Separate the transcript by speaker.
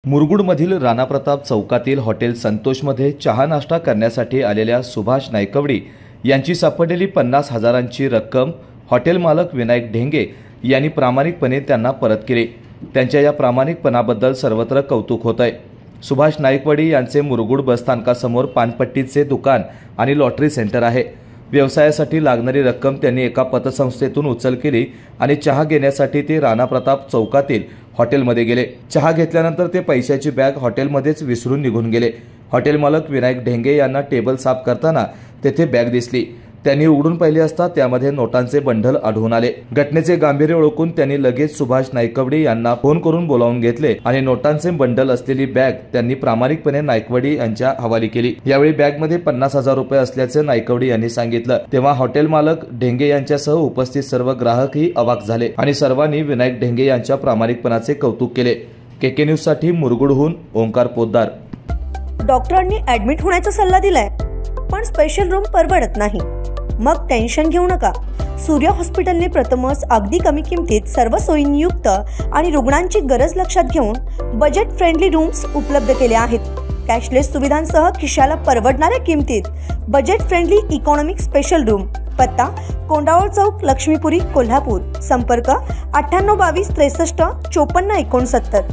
Speaker 1: मुरगुडमधील राणाप्रताप चौकातील हॉटेल संतोषमध्ये चहा नाश्ता करण्यासाठी आलेल्या सुभाष नायकवडी यांची सापडलेली 50,000ची रक्कम हॉटेल मालक विनायक ढेंगे यांनी प्रामाणिकपणे त्यांना परत केली। त्यांच्या या प्रामाणिकपणाबद्दल सर्वत्र कौतुक होत आहे। सुभाष नायकवडी यांचे मुरगुड बसस्थानकासमोर पानपट्टीचे दुकान आणि लॉटरी सेंटर आहे। व्यवसायासाठी लागणारी रक्कम त्यांनी एका पतसंस्थेतून उचल केली आणि चहा घेण्यासाठी ते राणाप्रताप चौकातील हॉटेलमध्ये गेले। चहा घेतल्यानंतर ते पैशाची बॅग हॉटेलमध्येच विसरून निघून गेले। हॉटेल मालक विनायक ढेंगे यांना टेबल साफ करताना तेथे बॅग दिसली। त्यांनी उघडून पाहिले असता त्यामध्ये नोटांचे बंडल आढळून आले। घटनेचे गांभीर्य ओळखून त्यांनी लगेच सुभाष नायकवडी यांना फोन करून बोलावून घेतले आणि नोटांचे बंडल असलेली बॅग त्यांनी प्रामाणिकपणे नायकवडी यांच्या हवाली केली। यावेळी बॅगमध्ये 50,000 रुपये असल्याचे नायकवडी यांनी सांगितलं। तेव्हा हॉटेल मालक ढेंगे यांच्यासह उपस्थित सर्व ग्राहकही अवाक झाले आणि सर्वांनी विनायक ढेंगे यांच्या प्रामाणिकपणाचे कौतुक केले। केके न्यूज साठी मुरगुडहून ओंकार पोद्दार।
Speaker 2: डॉक्टरांनी ऍडमिट होण्याचा सल्ला दिलाय, पण स्पेशल रूम परवडत नाही। मग टेन्शन घेऊ नका। सूर्य हॉस्पिटलने प्रथमच अगदी कमी किमतीत सर्व सोयींयुक्त आणि रुग्णांची गरज लक्षात घेऊन बजेट फ्रेंडली रूम्स उपलब्ध केले आहेत। कॅशलेस सुविधांसह खिशाला परवडणाऱ्या किमतीत budget friendly economic special room. पत्ता कोंडावळ चौक, लक्ष्मीपुरी, कोल्हापूर। संपर्क 9822 63 54 69।